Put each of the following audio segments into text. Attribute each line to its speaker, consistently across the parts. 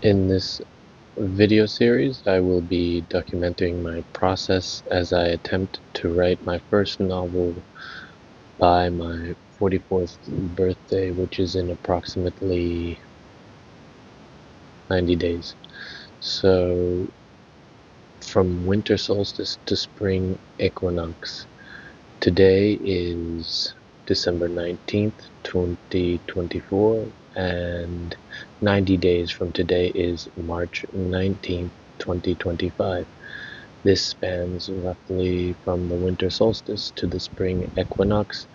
Speaker 1: In this video series, I will be documenting my process as I attempt to write my first novel by my 44th birthday, which is in approximately 90 days. So, from winter solstice to spring equinox, today is December 19th, 2024, and 90 days from today is March 19th, 2025. This spans roughly from the winter solstice to the spring equinox.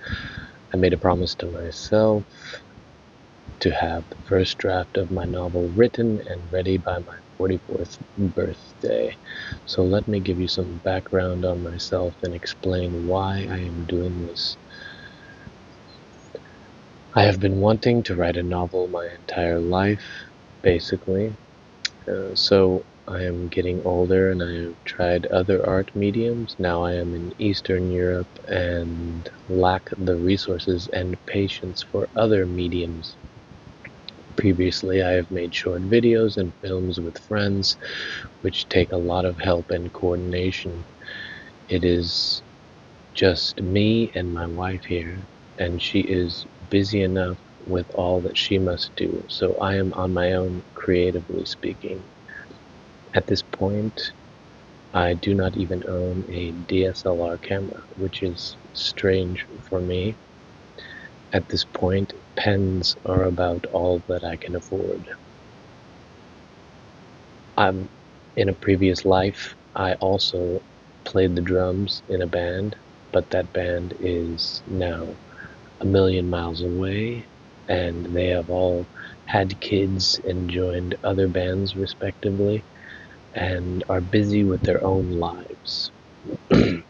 Speaker 1: I made a promise to myself to have the first draft of my novel written and ready by my 44th birthday. So let me give you some background on myself and explain why I am doing this. I have been wanting to write a novel my entire life, basically. So I am getting older and I have tried other art mediums. Now I am in Eastern Europe and lack the resources and patience for other mediums. Previously, I have made short videos and films with friends, which take a lot of help and coordination. It is just me and my wife here, and she is busy enough with all that she must do, so I am on my own, creatively speaking. At this point, I do not even own a DSLR camera, which is strange for me. At this point, pens are about all that I can afford. In a previous life, I also played the drums in a band, but that band is now a million miles away, and they have all had kids and joined other bands respectively, and are busy with their own lives. There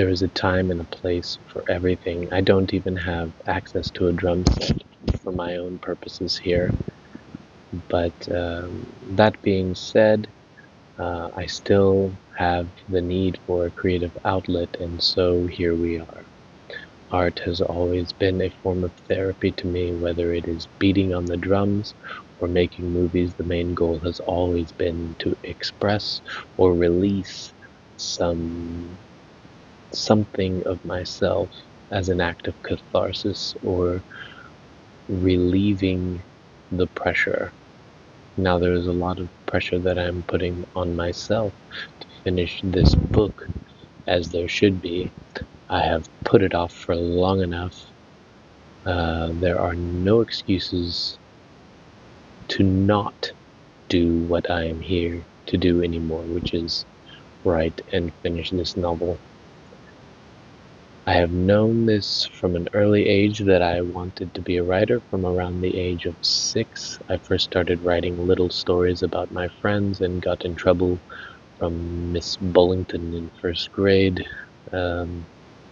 Speaker 1: is a time and a place for everything. I don't even have access to a drum set for my own purposes here. But that being said, I still have the need for a creative outlet, and so here we are. Art has always been a form of therapy to me, whether it is beating on the drums or making movies. The main goal has always been to express or release something of myself as an act of catharsis or relieving the pressure. Now there is a lot of pressure that I'm putting on myself to finish this book, as there should be. I have put it off for long enough. There are no excuses to not do what I am here to do anymore, which is write and finish this novel. I have known this from an early age that I wanted to be a writer. From around the age of 6, I first started writing little stories about my friends and got in trouble from Miss Bullington in first grade,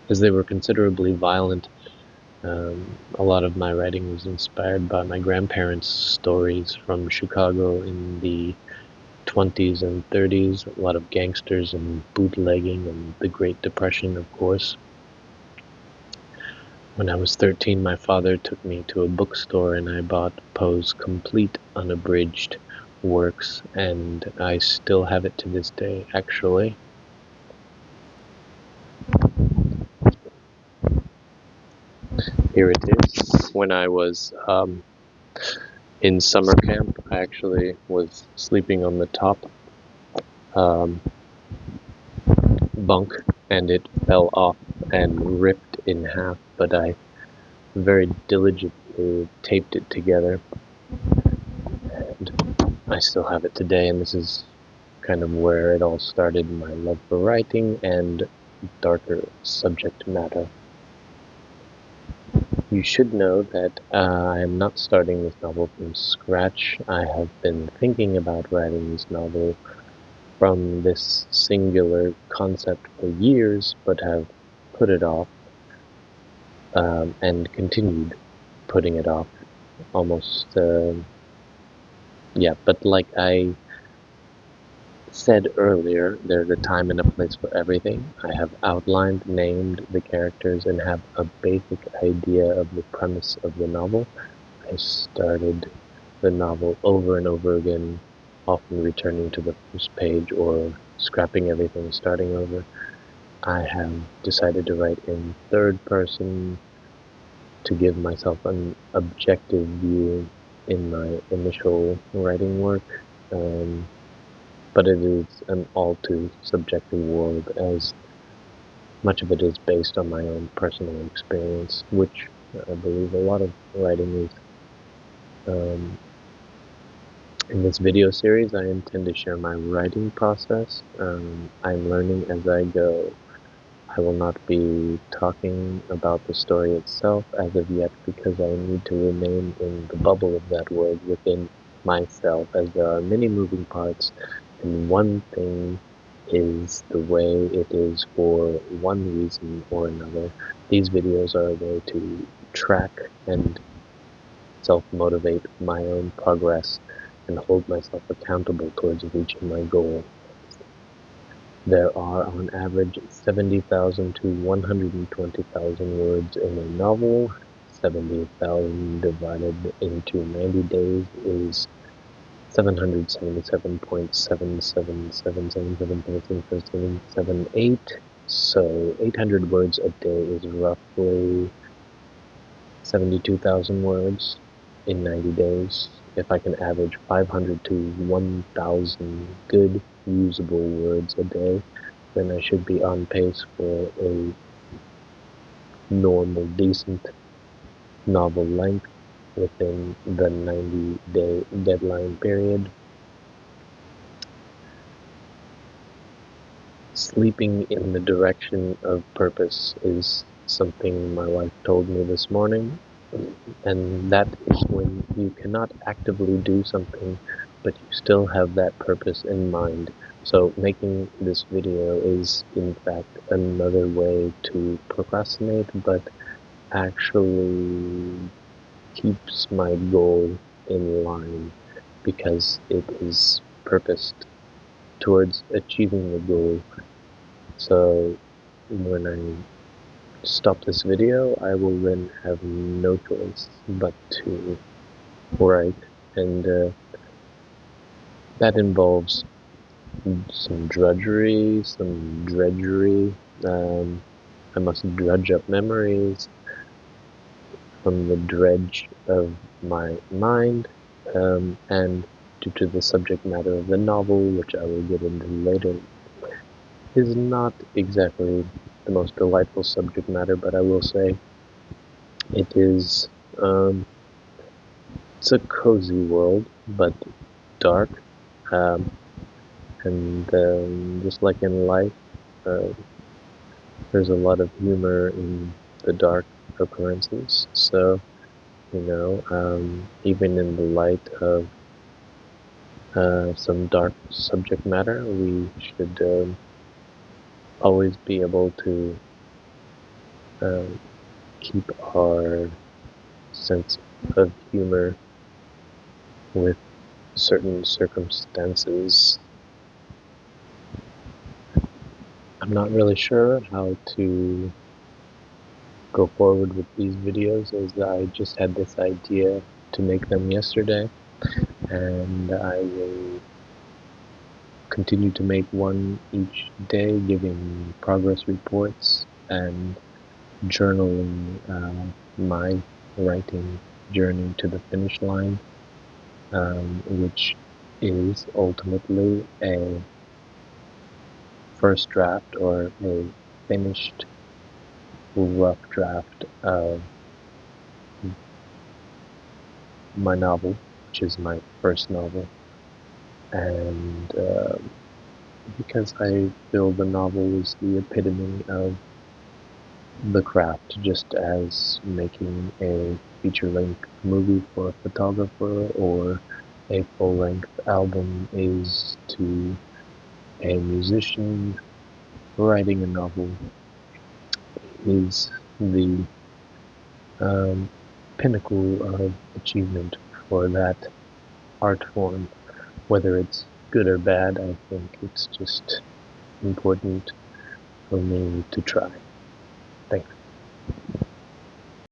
Speaker 1: as they were considerably violent. A lot of my writing was inspired by my grandparents' stories from Chicago in the 20s and 30s, a lot of gangsters and bootlegging and the Great Depression, of course. When I was 13, my father took me to a bookstore and I bought Poe's complete unabridged works, and I still have it to this day, actually. Here it is. When I was in summer camp, I actually was sleeping on the top bunk, and it fell off and ripped in half, but I very diligently taped it together, and I still have it today, and this is kind of where it all started, my love for writing and darker subject matter. You should know that I am not starting this novel from scratch. I have been thinking about writing this novel from this singular concept for years, but have put it off, and continued putting it off almost, but like I said earlier, there's a time and a place for everything. I have outlined, named the characters, and have a basic idea of the premise of the novel. I started the novel over and over again, often returning to the first page or scrapping everything, starting over. I have decided to write in third person to give myself an objective view in my initial writing work, but it is an all too subjective world, as much of it is based on my own personal experience, which I believe a lot of writing is. In this video series, I intend to share my writing process. I'm learning as I go. I will not be talking about the story itself as of yet, because I need to remain in the bubble of that world within myself, as there are many moving parts, and one thing is the way it is for one reason or another. These videos are a way to track and self-motivate my own progress and hold myself accountable towards reaching my goal. There are on average 70,000 to 120,000 words in a novel. 70,000 divided into 90 days is 777.777777778. So 800 words a day is roughly 72,000 words in 90 days. If I can average 500 to 1,000 good, usable words a day, then I should be on pace for a normal, decent novel length within the 90-day deadline period. Sleeping in the direction of purpose is something my wife told me this morning, and that is when you cannot actively do something, but you still have that purpose in mind. So making this video is in fact another way to procrastinate, but actually keeps my goal in line, because it is purposed towards achieving the goal. So when I stop this video, I will then have no choice but to write, and that involves some drudgery, some dredgery. I must drudge up memories from the dredge of my mind, and due to the subject matter of the novel, which I will get into later, is not exactly the most delightful subject matter, but I will say it is, it's a cozy world, but dark, and just like in life, uh, there's a lot of humor in the dark occurrences. So, even in the light of some dark subject matter, we should always be able to keep our sense of humor with certain circumstances. I'm not really sure how to go forward with these videos, as I just had this idea to make them yesterday, and I will continue to make one each day, giving progress reports and journaling my writing journey to the finish line, which is ultimately a first draft or a finished rough draft of my novel, which is my first novel. And because I feel the novel is the epitome of the craft, just as making a feature-length movie for a photographer or a full-length album is to a musician, writing a novel is the pinnacle of achievement for that art form. Whether it's good or bad, I think it's just important for me to try. Thanks.